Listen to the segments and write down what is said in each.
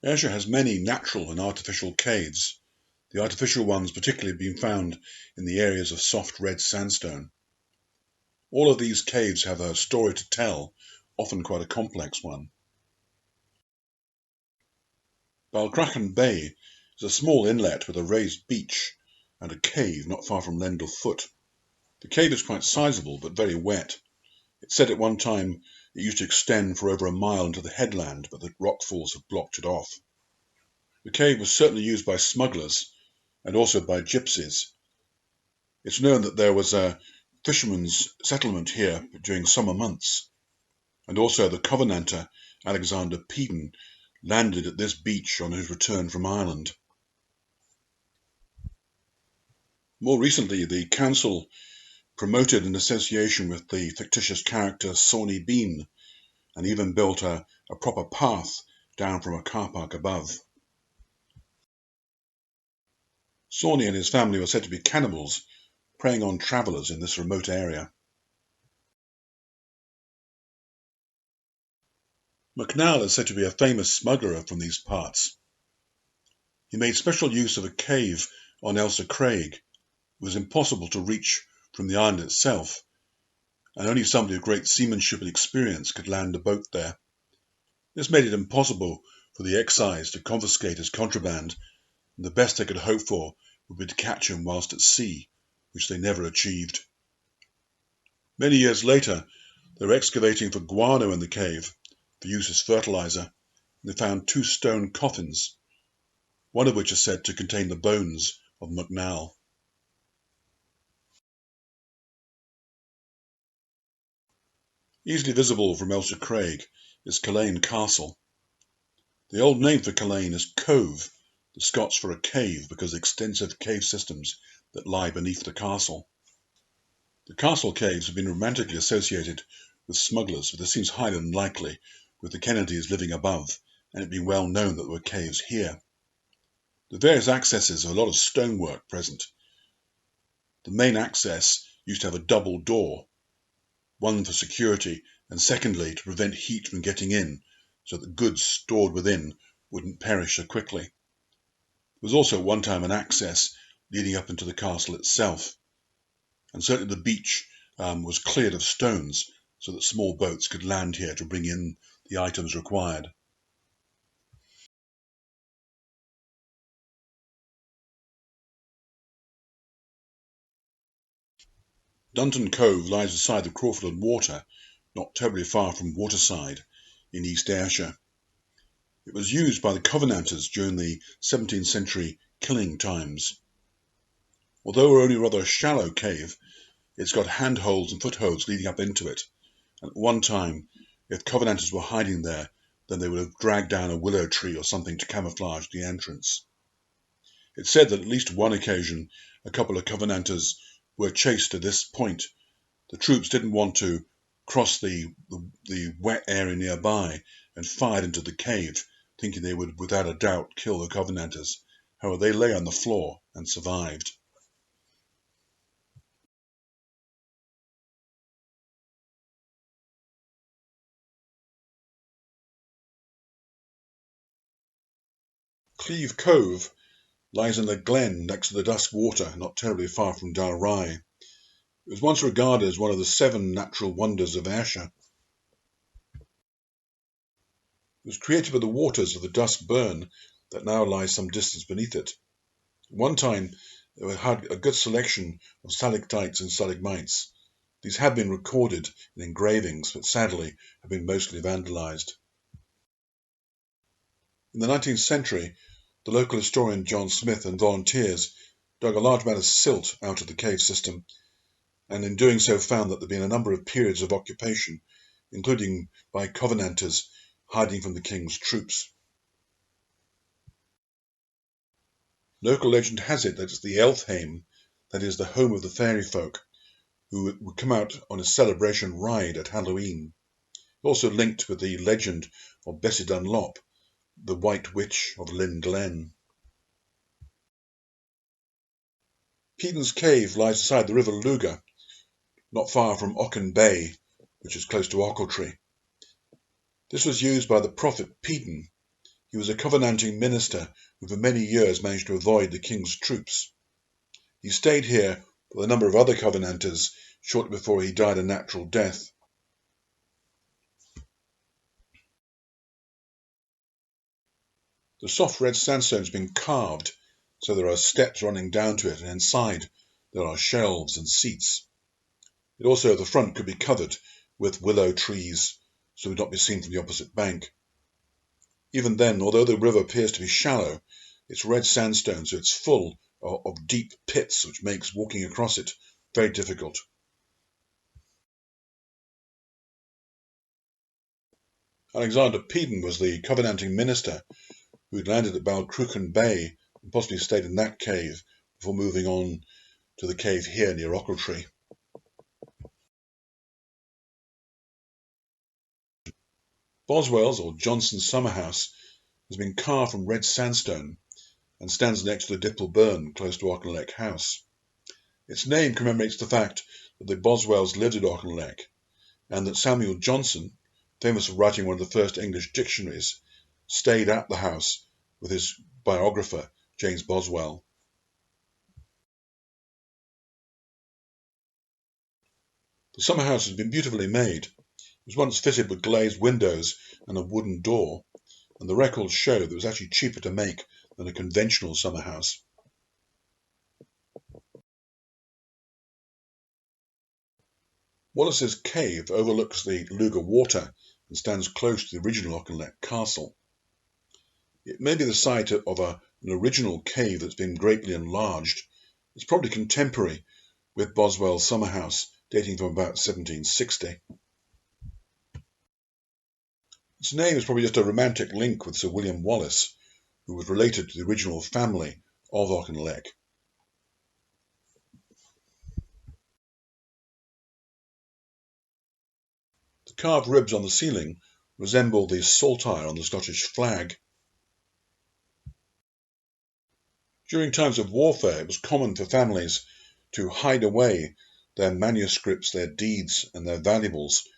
Ayrshire has many natural and artificial caves, the artificial ones particularly being found in the areas of soft red sandstone. All of these caves have a story to tell, often quite a complex one. Balcrachan Bay is a small inlet with a raised beach and a cave not far from Lendalfoot. The cave is quite sizable but very wet. It's said at one time it used to extend for over a mile into the headland, but the rockfalls have blocked it off. The cave was certainly used by smugglers and also by gypsies. It's known that there was a fisherman's settlement here during summer months, and also the Covenanter Alexander Peden landed at this beach on his return from Ireland. More recently, the council promoted an association with the fictitious character Sawney Bean, and even built a proper path down from a car park above. Sawney and his family were said to be cannibals, preying on travellers in this remote area. MacNall is said to be a famous smuggler from these parts. He made special use of a cave on Ayrshire Craig. It was impossible to reach from the island itself, and only somebody of great seamanship and experience could land a boat there. This made it impossible for the excise to confiscate his contraband, and the best they could hope for would be to catch him whilst at sea, which they never achieved. Many years later, they were excavating for guano in the cave for use as fertilizer, and they found 2 stone coffins, one of which is said to contain the bones of MacNall. Easily visible from Ayrshire Craig is Culzean Castle. The old name for Culzean is Cove, the Scots for a cave because of extensive cave systems that lie beneath the castle. The castle caves have been romantically associated with smugglers, but this seems highly unlikely, with the Kennedys living above and it being well known that there were caves here. The various accesses have a lot of stonework present. The main access used to have a double door, one for security and secondly to prevent heat from getting in so that the goods stored within wouldn't perish so quickly. There was also at one time an access leading up into the castle itself, and certainly the beach was cleared of stones so that small boats could land here to bring in the items required. Dunton Cove lies beside the Crawford Water, not terribly far from Waterside in East Ayrshire. It was used by the Covenanters during the 17th century killing times. Although only rather a shallow cave, it's got handholds and footholds leading up into it, and at one time, if Covenanters were hiding there, then they would have dragged down a willow tree or something to camouflage the entrance. It's said that at least one occasion, a couple of Covenanters were chased to this point. The troops didn't want to cross the wet area nearby and fired into the cave, thinking they would without a doubt kill the Covenanters. However, they lay on the floor and survived. Cleeve Cove lies in the glen next to the Dusk Water, not terribly far from Dalry. It was once regarded as one of the 7 natural wonders of Ayrshire. It was created by the waters of the Dusk Burn that now lies some distance beneath it. At one time, it had a good selection of stalactites and stalagmites. These have been recorded in engravings, but sadly have been mostly vandalised. In the 19th century, the local historian John Smith and volunteers dug a large amount of silt out of the cave system, and in doing so found that there had been a number of periods of occupation, including by Covenanters hiding from the king's troops. Local legend has it that it's the Elfhame, that is the home of the fairy folk, who would come out on a celebration ride at Halloween. Also linked with the legend of Bessie Dunlop, the White Witch of Lyn Glen. Peden's Cave lies beside the River Luga, not far from Ocken Bay, which is close to Ochiltree. This was used by the prophet Peden. He was a Covenanting minister who for many years managed to avoid the king's troops. He stayed here with a number of other Covenanters shortly before he died a natural death. The soft red sandstone has been carved, so there are steps running down to it, and inside there are shelves and seats. It also, at the front, could be covered with willow trees, so it would not be seen from the opposite bank. Even then, although the river appears to be shallow, it's red sandstone, so it's full of deep pits, which makes walking across it very difficult. Alexander Peden was the Covenanting minister who had landed at Balcruchen Bay and possibly stayed in that cave before moving on to the cave here near Ochiltree. Boswell's, or Johnson's summerhouse, has been carved from red sandstone and stands next to the Dipple Burn close to Auchinleck House. Its name commemorates the fact that the Boswells lived at Auchinleck, and that Samuel Johnson, famous for writing one of the first English dictionaries, stayed at the house with his biographer, James Boswell. The summerhouse has been beautifully made. It was once fitted with glazed windows and a wooden door, and the records show that it was actually cheaper to make than a conventional summerhouse. Wallace's cave overlooks the Luga Water and stands close to the original Auchinleck Castle. It may be the site of an original cave that's been greatly enlarged. It's probably contemporary with Boswell's summerhouse, dating from about 1760. Its name is probably just a romantic link with Sir William Wallace, who was related to the original family of Auchinleck. The carved ribs on the ceiling resemble the saltire on the Scottish flag. During times of warfare, it was common for families to hide away their manuscripts, their deeds, and their valuables,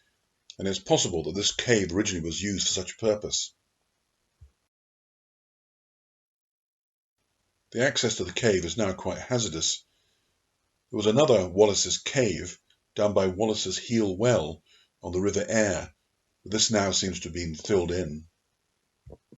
and it's possible that this cave originally was used for such a purpose. The access to the cave is now quite hazardous. There was another Wallace's cave down by Wallace's Heel Well on the River Aire, but this now seems to have been filled in.